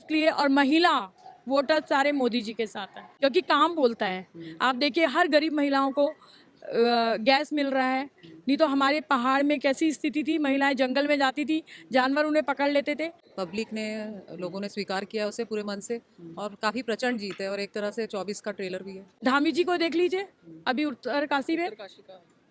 इसलिए, और महिला वोटर सारे मोदी जी के साथ है क्योंकि काम बोलता है। आप देखिए हर गरीब महिलाओं को गैस मिल रहा है। नहीं तो हमारे पहाड़ में कैसी स्थिति थी, महिलाएं जंगल में जाती थी, जानवर उन्हें पकड़ लेते थे। पब्लिक ने, लोगों ने स्वीकार किया उसे पूरे मन से और काफी प्रचंड जीत है और एक तरह से 24 का ट्रेलर भी है। धामी जी को देख लीजिए, अभी उत्तरकाशी में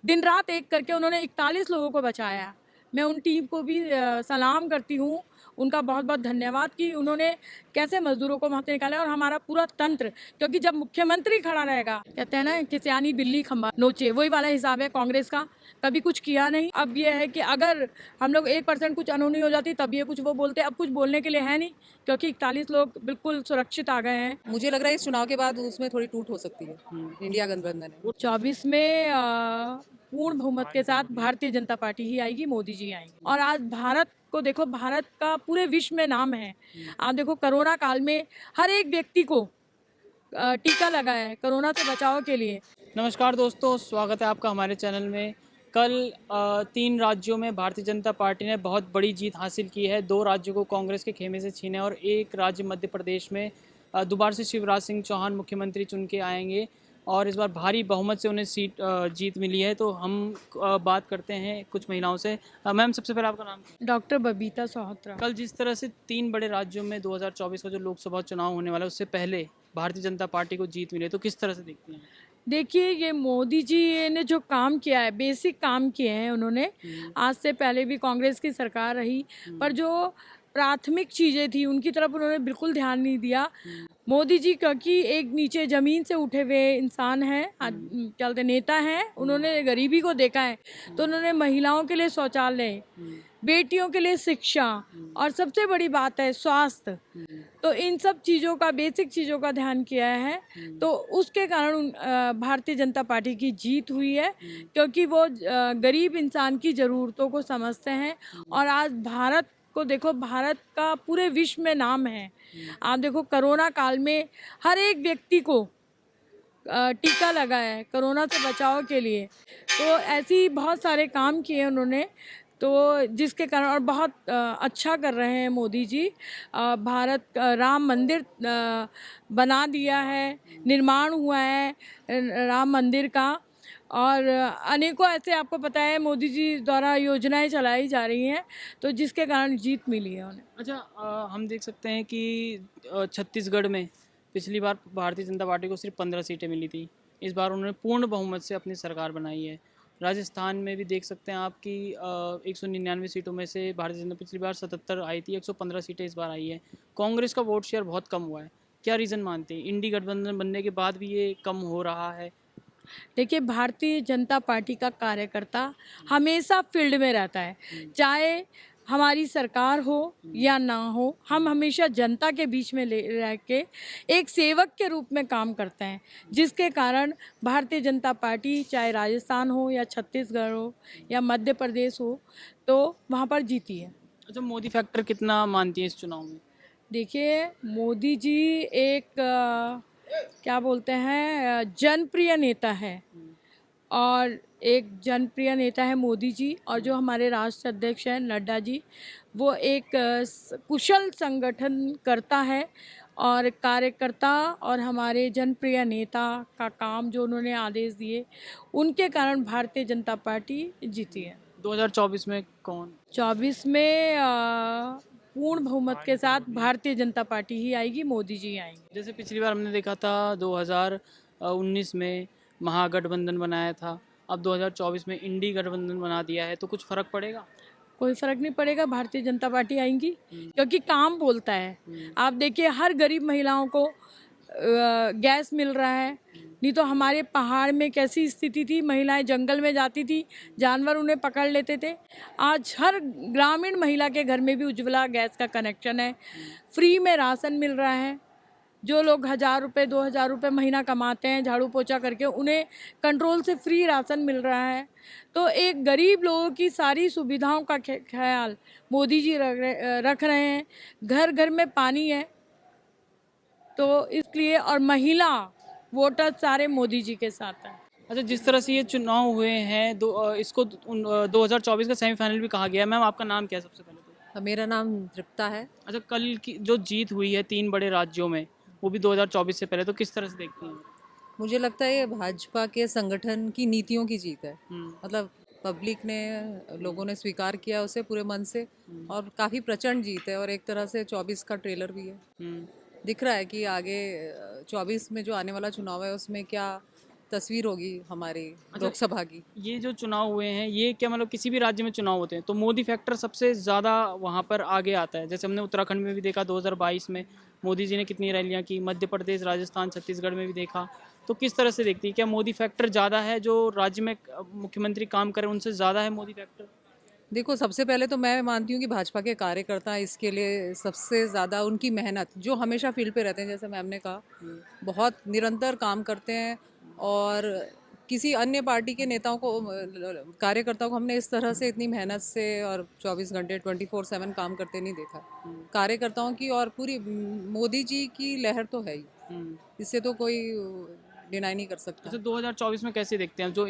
दिन रात एक करके उन्होंने 41 लोगों को बचाया। मैं उन टीम को भी सलाम करती हूँ, उनका बहुत बहुत धन्यवाद कि उन्होंने कैसे मजदूरों को वहाँ से निकाला। और हमारा पूरा तंत्र, क्योंकि जब मुख्यमंत्री खड़ा रहेगा, कहते हैं ना कि सियानी बिल्ली खंबा नोचे, वही वाला हिसाब है कांग्रेस का। कभी कुछ किया नहीं। अब ये है कि अगर हम लोग 1% कुछ अनहोनी हो जाती तब ये कुछ वो बोलते, अब कुछ बोलने के लिए है नहीं क्योंकि 41 लोग बिल्कुल सुरक्षित आ गए हैं। मुझे लग रहा है इस चुनाव के बाद उसमें थोड़ी टूट हो सकती है इंडिया गठबंधन है। 24 में पूर्ण बहुमत के साथ भारतीय जनता पार्टी ही आएगी, मोदी जी आएंगे। और आज भारत को देखो, भारत का पूरे विश्व में नाम है। आप देखो कोरोना काल में हर एक व्यक्ति को टीका लगाया है कोरोना से बचाव के लिए। नमस्कार दोस्तों, स्वागत है आपका हमारे चैनल में। कल 3 राज्यों में भारतीय जनता पार्टी ने बहुत बड़ी जीत हासिल की है। 2 राज्यों को कांग्रेस के खेमे से छीने और एक राज्य मध्य प्रदेश में दोबारा से शिवराज सिंह चौहान मुख्यमंत्री चुन के आएंगे और इस बार भारी बहुमत से उन्हें जीत मिली है। तो हम बात करते हैं कुछ महिलाओं से। मैम, सबसे पहले आपका नाम? डॉक्टर बबीता सोहत्रा। कल जिस तरह से 3 बड़े राज्यों में 2024 का जो लोकसभा चुनाव होने वाला है उससे पहले भारतीय जनता पार्टी को जीत मिली है, तो किस तरह से देखती हैं? देखिए, ये मोदी जी ने जो काम किया है, बेसिक काम किए हैं उन्होंने। आज से पहले भी कांग्रेस की सरकार रही, पर जो प्राथमिक चीज़ें थी उनकी तरफ उन्होंने बिल्कुल ध्यान नहीं दिया। मोदी जी क्योंकि एक नीचे ज़मीन से उठे हुए इंसान हैं, क्या बोलते नेता हैं, उन्होंने गरीबी को देखा है। तो उन्होंने महिलाओं के लिए शौचालय, बेटियों के लिए शिक्षा और सबसे बड़ी बात है स्वास्थ्य, तो इन सब चीज़ों का, बेसिक चीज़ों का ध्यान किया है। तो उसके कारण भारतीय जनता पार्टी की जीत हुई है क्योंकि वो गरीब इंसान की ज़रूरतों को समझते हैं। और आज भारत को देखो, भारत का पूरे विश्व में नाम है। आप देखो कोरोना काल में हर एक व्यक्ति को टीका लगाया है कोरोना से बचाव के लिए। तो ऐसी बहुत सारे काम किए उन्होंने, तो जिसके कारण, और बहुत अच्छा कर रहे हैं मोदी जी। भारत राम मंदिर बना दिया है, निर्माण हुआ है राम मंदिर का। और अनेकों ऐसे, आपको पता है, मोदी जी द्वारा योजनाएं चलाई जा रही हैं, तो जिसके कारण जीत मिली है उन्हें। अच्छा, हम देख सकते हैं कि छत्तीसगढ़ में पिछली बार भारतीय जनता पार्टी को सिर्फ 15 सीटें मिली थी। इस बार उन्होंने पूर्ण बहुमत से अपनी सरकार बनाई है। राजस्थान में भी देख सकते हैं आप कि 199 सीटों में से भारतीय जनता पिछली बार 77 आई थी, 115 सीटें इस बार आई है। कांग्रेस का वोट शेयर बहुत कम हुआ है। क्या रीज़न मानते हैं? इंडी गठबंधन बनने के बाद भी ये कम हो रहा है? देखिए, भारतीय जनता पार्टी का कार्यकर्ता हमेशा फील्ड में रहता है, चाहे हमारी सरकार हो या ना हो। हम हमेशा जनता के बीच में रह के एक सेवक के रूप में काम करते हैं, जिसके कारण भारतीय जनता पार्टी चाहे राजस्थान हो या छत्तीसगढ़ हो या मध्य प्रदेश हो, तो वहाँ पर जीती है। अच्छा, मोदी फैक्टर कितना मानती है इस चुनाव में? देखिए, मोदी जी एक क्या बोलते हैं, जनप्रिय नेता है। और एक जनप्रिय नेता है मोदी जी, और जो हमारे राष्ट्र अध्यक्ष हैं नड्डा जी, वो एक कुशल संगठन करता है और कार्यकर्ता और हमारे जनप्रिय नेता का काम जो उन्होंने आदेश दिए, उनके कारण भारतीय जनता पार्टी जीती है। 2024 में कौन? 24 में पूर्ण बहुमत के साथ भारतीय जनता पार्टी ही आएगी, मोदी जी आएंगे। जैसे पिछली बार हमने देखा था 2019 में महागठबंधन बनाया था, अब 2024 में इंडी गठबंधन बना दिया है, तो कुछ फ़र्क पड़ेगा? कोई फर्क नहीं पड़ेगा, भारतीय जनता पार्टी आएंगी क्योंकि काम बोलता है। आप देखिए हर गरीब महिलाओं को गैस मिल रहा है। नहीं तो हमारे पहाड़ में कैसी स्थिति थी, महिलाएं जंगल में जाती थी, जानवर उन्हें पकड़ लेते थे। आज हर ग्रामीण महिला के घर में भी उज्ज्वला गैस का कनेक्शन है, फ्री में राशन मिल रहा है। जो लोग 1000 रुपये 2000 रुपये महीना कमाते हैं झाड़ू पोछा करके, उन्हें कंट्रोल से फ्री राशन मिल रहा है। तो एक गरीब लोगों की सारी सुविधाओं का ख्याल मोदी जी रख रहे हैं। घर घर में पानी है, तो इसलिए, और महिला वोटर सारे मोदी जी के साथ हैं। अच्छा, जिस तरह से ये चुनाव हुए हैं, इसको 2024 का सेमीफाइनल भी कहा गया है। मैम, आपका नाम क्या है सबसे पहले? तो मेरा नाम तृप्ता है। अच्छा, कल की जो जीत हुई है 3 बड़े राज्यों में, वो भी 2024 से पहले, तो किस तरह से देखती हैं? मुझे लगता है ये भाजपा के संगठन की नीतियों की जीत है। हुँ, मतलब पब्लिक ने, लोगों ने स्वीकार किया उसे पूरे मन से, और काफ़ी प्रचंड जीत है। और एक तरह से 24 का ट्रेलर भी है। हुँ। दिख रहा है कि आगे 24 में जो आने वाला चुनाव है उसमें क्या तस्वीर होगी हमारी लोकसभा की। ये जो चुनाव हुए हैं, ये क्या मतलब किसी भी राज्य में चुनाव होते हैं तो मोदी फैक्टर सबसे ज़्यादा वहाँ पर आगे आता है? जैसे हमने उत्तराखंड में भी देखा 2022 में मोदी जी ने कितनी रैलियाँ की, मध्य प्रदेश, राजस्थान, छत्तीसगढ़ में भी देखा। तो किस तरह से देखती है, क्या मोदी फैक्टर ज़्यादा है जो राज्य में मुख्यमंत्री काम करें उनसे ज़्यादा है मोदी फैक्टर? देखो, सबसे पहले तो मैं मानती हूँ कि भाजपा के कार्यकर्ता इसके लिए सबसे ज़्यादा उनकी मेहनत, जो हमेशा फील्ड पे रहते हैं, जैसे मैम ने कहा, बहुत निरंतर काम करते हैं। और किसी अन्य पार्टी के नेताओं को, कार्यकर्ताओं को हमने इस तरह से इतनी मेहनत से और 24 घंटे 24/7 काम करते नहीं देखा। कार्यकर्ताओं की और पूरी मोदी जी की लहर तो है ही, इससे तो कोई डिनाई नहीं कर सकता। अच्छा, 2024 में कैसे देखते हैं जो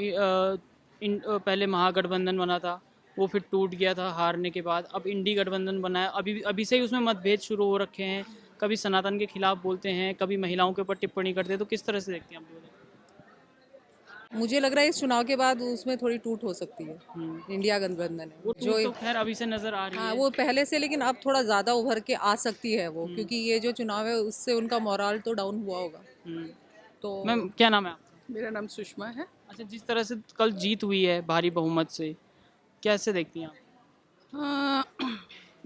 पहले महागठबंधन बना था वो फिर टूट गया था हारने के बाद, अब इंडी गठबंधन बना है, अभी से ही उसमें मतभेद शुरू हो रखे हैं, कभी सनातन के खिलाफ बोलते हैं, कभी महिलाओं के ऊपर टिप्पणी करते हैं, तो किस तरह से देखते हैं आप 2024? मुझे लग रहा है इस चुनाव के बाद उसमें थोड़ी टूट हो सकती है। इंडिया गठबंधन वो है टूट तो खैर अभी से नजर आ रही हाँ, है। वो पहले से, लेकिन अब थोड़ा ज़्यादा उभर के आ सकती है वो, क्योंकि ये जो चुनाव है उससे उनका मोराल तो डाउन हुआ होगा। हम्म। तो मैम, क्या नाम है आपका? मेरा नाम सुषमा है। अच्छा, जिस तरह से कल जीत हुई है भारी बहुमत से, कैसे देखती हैं आप? हाँ,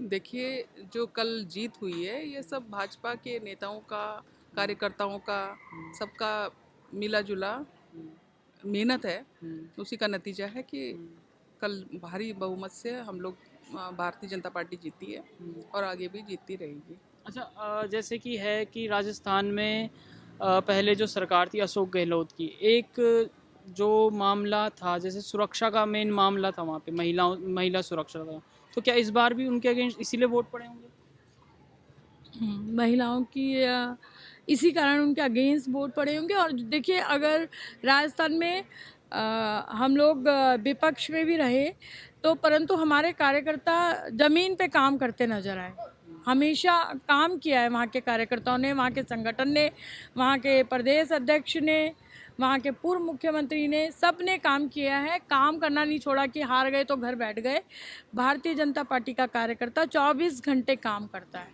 देखिए, जो कल जीत हुई है ये सब भाजपा के नेताओं का, कार्यकर्ताओं का, सबका मिला जुला मेहनत है। उसी का नतीजा है कि कल भारी बहुमत से हम लोग, भारतीय जनता पार्टी जीती है और आगे भी जीतती रहेगी। अच्छा, जैसे कि है कि राजस्थान में पहले जो सरकार थी अशोक गहलोत की, एक जो मामला था, जैसे सुरक्षा का मेन मामला था वहाँ पे, महिला सुरक्षा का, तो क्या इस बार भी उनके अगेंस्ट इसीलिए वोट पड़े होंगे? महिलाओं की इसी कारण उनके अगेंस्ट वोट पड़े होंगे। और देखिए, अगर राजस्थान में हम लोग विपक्ष में भी रहे तो परंतु हमारे कार्यकर्ता ज़मीन पे काम करते नजर आए। हमेशा काम किया है वहाँ के कार्यकर्ताओं ने, वहाँ के संगठन ने, वहाँ के प्रदेश अध्यक्ष ने, वहाँ के पूर्व मुख्यमंत्री ने, सब ने काम किया है। काम करना नहीं छोड़ा कि हार गए तो घर बैठ गए। भारतीय जनता पार्टी का कार्यकर्ता 24 घंटे काम करता है,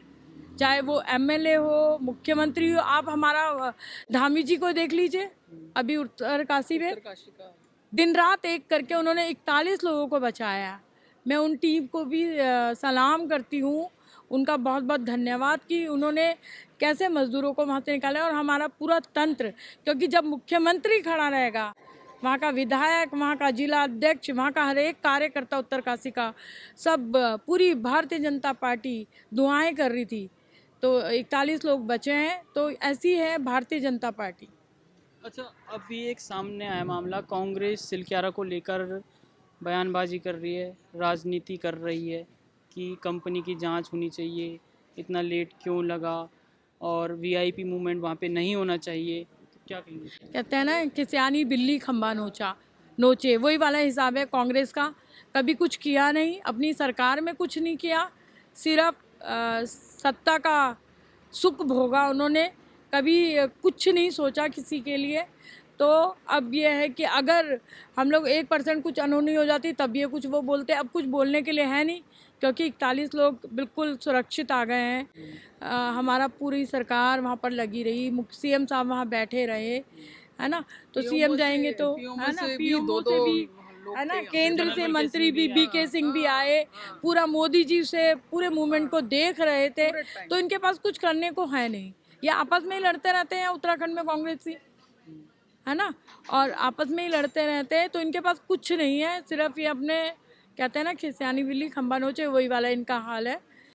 चाहे वो एमएलए हो, मुख्यमंत्री हो। आप हमारा धामी जी को देख लीजिए, अभी उत्तरकाशी में दिन रात एक करके उन्होंने 41 लोगों को बचाया। मैं उन टीम को भी सलाम करती हूँ, उनका बहुत बहुत धन्यवाद कि उन्होंने कैसे मजदूरों को वहाँ से निकाला। और हमारा पूरा तंत्र, क्योंकि जब मुख्यमंत्री खड़ा रहेगा, वहाँ का विधायक, वहाँ का जिला अध्यक्ष, वहाँ का हर एक कार्यकर्ता उत्तरकाशी का, सब पूरी भारतीय जनता पार्टी दुआएं कर रही थी। तो 41 लोग बचे हैं, तो ऐसी है भारतीय जनता पार्टी। अच्छा, अभी एक सामने आया मामला, कांग्रेस सिलक्यारा को लेकर बयानबाजी कर रही है, राजनीति कर रही है कि कंपनी की जांच होनी चाहिए, इतना लेट क्यों लगा, और वीआईपी मूवमेंट वहाँ पे नहीं होना चाहिए, तो क्या कहेंगे? कहते हैं ना कि सियानी बिल्ली खंबा नोचे, वही वाला हिसाब है कांग्रेस का। कभी कुछ किया नहीं, अपनी सरकार में कुछ नहीं किया, सिर्फ सत्ता का सुख भोगा उन्होंने, कभी कुछ नहीं सोचा किसी के लिए। तो अब ये है कि अगर हम लोग 1% कुछ अनहोनी हो जाती तब ये कुछ वो बोलते, अब कुछ बोलने के लिए है नहीं, क्योंकि 41 लोग बिल्कुल सुरक्षित आ गए हैं। हमारा पूरी सरकार वहाँ पर लगी रही, सीएम साहब वहाँ बैठे रहे, है ना। तो सीएम जाएंगे तो, है ना, पीएमओ से भी, है ना, केंद्र से मंत्री भी बीके सिंह भी आए, पूरा मोदी जी से पूरे मूवमेंट को देख रहे थे। तो इनके पास कुछ करने को है नहीं, ये आपस में ही लड़ते रहते हैं उत्तराखंड में कांग्रेसी, है ना, और आपस में ही लड़ते रहते हैं। तो इनके पास कुछ नहीं है, सिर्फ ये अपने कहते हैं ना कि सियानी बिल्ली खंबा नोचे, वही वाला इनका हाल है।